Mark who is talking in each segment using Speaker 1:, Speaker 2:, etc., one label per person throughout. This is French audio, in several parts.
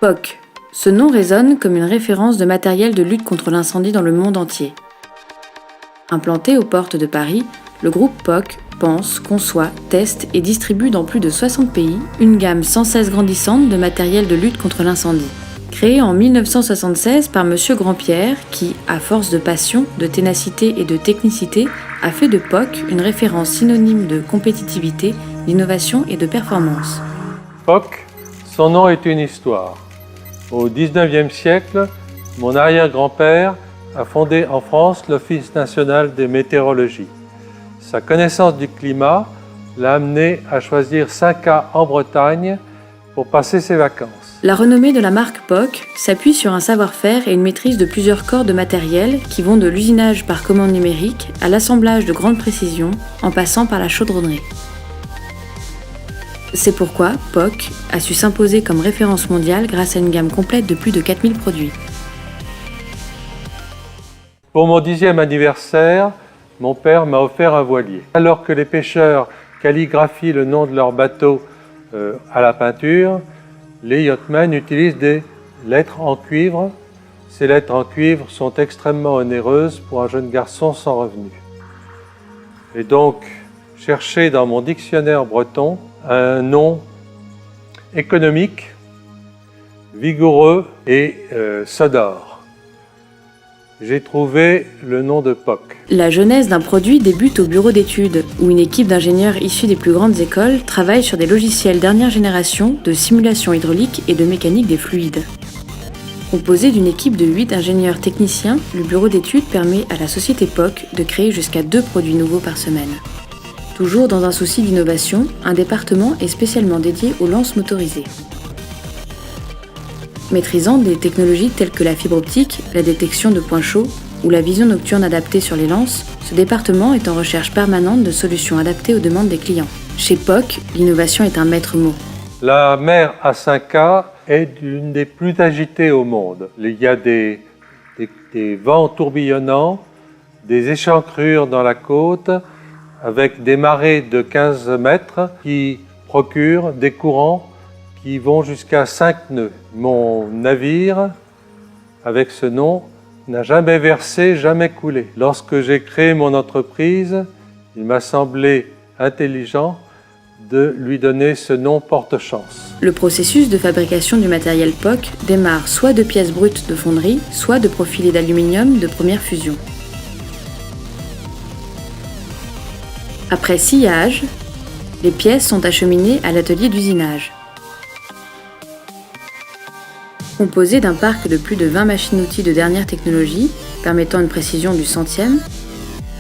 Speaker 1: POC. Ce nom résonne comme une référence de matériel de lutte contre l'incendie dans le monde entier. Implanté aux portes de Paris, le groupe POC pense, conçoit, teste et distribue dans plus de 60 pays une gamme sans cesse grandissante de matériel de lutte contre l'incendie. Créé en 1976 par M. Grandpierre qui, à force de passion, de ténacité et de technicité, a fait de POC une référence synonyme de compétitivité, d'innovation et de performance.
Speaker 2: POC, son nom est une histoire. Au XIXe siècle, mon arrière-grand-père a fondé en France l'Office national des météorologies. Sa connaissance du climat l'a amené à choisir 5 cas en Bretagne pour passer ses vacances.
Speaker 1: La renommée de la marque POC s'appuie sur un savoir-faire et une maîtrise de plusieurs corps de matériel qui vont de l'usinage par commande numérique à l'assemblage de grande précision en passant par la chaudronnerie. C'est pourquoi POC a su s'imposer comme référence mondiale grâce à une gamme complète de plus de 4000 produits.
Speaker 2: Pour mon 10e anniversaire, mon père m'a offert un voilier. Alors que les pêcheurs calligraphient le nom de leur bateau à la peinture, les yachtmen utilisent des lettres en cuivre. Ces lettres en cuivre sont extrêmement onéreuses pour un jeune garçon sans revenu. Et donc, chercher dans mon dictionnaire breton un nom économique, vigoureux et sonore. J'ai trouvé le nom de POC.
Speaker 1: La genèse d'un produit débute au bureau d'études, où une équipe d'ingénieurs issus des plus grandes écoles travaille sur des logiciels dernière génération de simulation hydraulique et de mécanique des fluides. Composé d'une équipe de 8 ingénieurs techniciens, le bureau d'études permet à la société POC de créer jusqu'à 2 produits nouveaux par semaine. Toujours dans un souci d'innovation, un département est spécialement dédié aux lances motorisées. Maîtrisant des technologies telles que la fibre optique, la détection de points chauds ou la vision nocturne adaptée sur les lances, ce département est en recherche permanente de solutions adaptées aux demandes des clients. Chez POC, l'innovation est un maître mot.
Speaker 2: La mer à 5K est une des plus agitées au monde. Il y a des vents tourbillonnants, des échancrures dans la côte, avec des marées de 15 mètres qui procurent des courants qui vont jusqu'à 5 nœuds. Mon navire, avec ce nom, n'a jamais versé, jamais coulé. Lorsque j'ai créé mon entreprise, il m'a semblé intelligent de lui donner ce nom porte-chance.
Speaker 1: Le processus de fabrication du matériel POC démarre soit de pièces brutes de fonderie, soit de profilés d'aluminium de première fusion. Après sciage, les pièces sont acheminées à l'atelier d'usinage. Composé d'un parc de plus de 20 machines-outils de dernière technologie, permettant une précision du centième,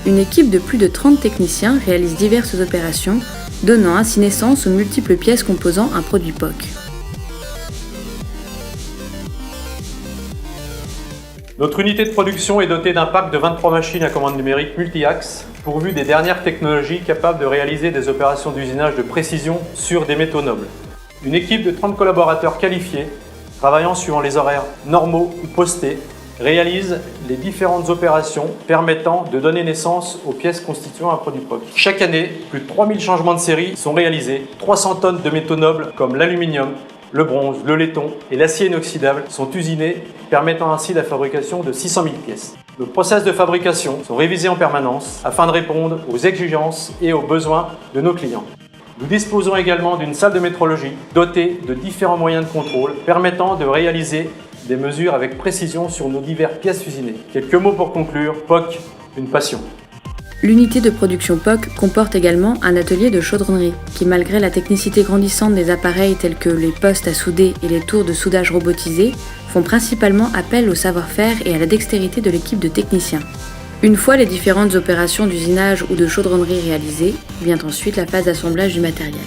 Speaker 1: une équipe de plus de 30 techniciens réalise diverses opérations, donnant ainsi naissance aux multiples pièces composant un produit POC.
Speaker 3: Notre unité de production est dotée d'un parc de 23 machines à commande numérique multi-axes, pourvues des dernières technologies capables de réaliser des opérations d'usinage de précision sur des métaux nobles. Une équipe de 30 collaborateurs qualifiés, travaillant suivant les horaires normaux ou postés, réalise les différentes opérations permettant de donner naissance aux pièces constituant un produit POC. Chaque année, plus de 3000 changements de série sont réalisés, 300 tonnes de métaux nobles comme l'aluminium, le bronze, le laiton et l'acier inoxydable sont usinés, permettant ainsi la fabrication de 600 000 pièces. Nos process de fabrication sont révisés en permanence afin de répondre aux exigences et aux besoins de nos clients. Nous disposons également d'une salle de métrologie dotée de différents moyens de contrôle permettant de réaliser des mesures avec précision sur nos diverses pièces usinées. Quelques mots pour conclure, POC, une passion.
Speaker 1: L'unité de production POC comporte également un atelier de chaudronnerie qui, malgré la technicité grandissante des appareils tels que les postes à souder et les tours de soudage robotisés, font principalement appel au savoir-faire et à la dextérité de l'équipe de techniciens. Une fois les différentes opérations d'usinage ou de chaudronnerie réalisées, vient ensuite la phase d'assemblage du matériel.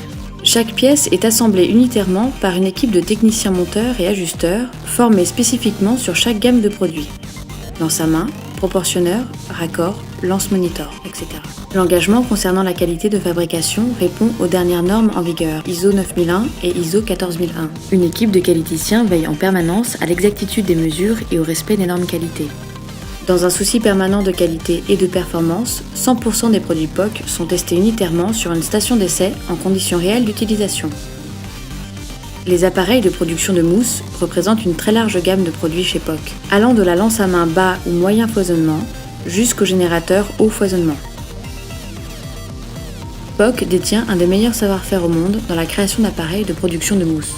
Speaker 1: Chaque pièce est assemblée unitairement par une équipe de techniciens monteurs et ajusteurs formés spécifiquement sur chaque gamme de produits. Lance à main, proportionneur, raccord, lance monitor, etc. L'engagement concernant la qualité de fabrication répond aux dernières normes en vigueur, ISO 9001 et ISO 14001. Une équipe de qualiticiens veille en permanence à l'exactitude des mesures et au respect des normes qualité. Dans un souci permanent de qualité et de performance, 100% des produits POC sont testés unitairement sur une station d'essai en conditions réelles d'utilisation. Les appareils de production de mousse représentent une très large gamme de produits chez POC, allant de la lance à main bas ou moyen foisonnement jusqu'au générateur haut foisonnement. POC détient un des meilleurs savoir-faire au monde dans la création d'appareils de production de mousse.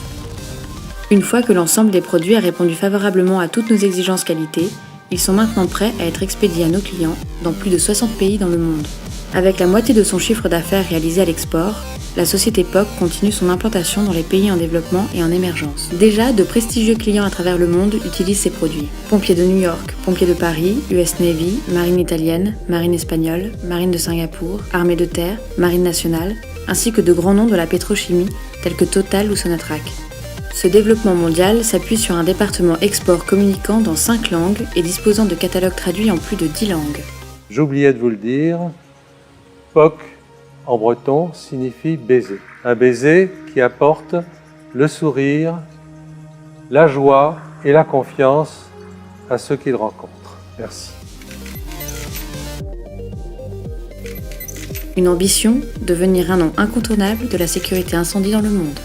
Speaker 1: Une fois que l'ensemble des produits a répondu favorablement à toutes nos exigences qualité, ils sont maintenant prêts à être expédiés à nos clients dans plus de 60 pays dans le monde. Avec la moitié de son chiffre d'affaires réalisé à l'export, la société POC continue son implantation dans les pays en développement et en émergence. Déjà, de prestigieux clients à travers le monde utilisent ces produits. Pompiers de New York, pompiers de Paris, US Navy, marine italienne, marine espagnole, marine de Singapour, armée de terre, marine nationale, ainsi que de grands noms de la pétrochimie tels que Total ou Sonatrach. Ce développement mondial s'appuie sur un département export communiquant dans 5 langues et disposant de catalogues traduits en plus de 10 langues.
Speaker 2: J'oubliais de vous le dire, POC en breton signifie baiser. Un baiser qui apporte le sourire, la joie et la confiance à ceux qui le rencontrent. Merci.
Speaker 1: Une ambition, devenir un nom incontournable de la sécurité incendie dans le monde.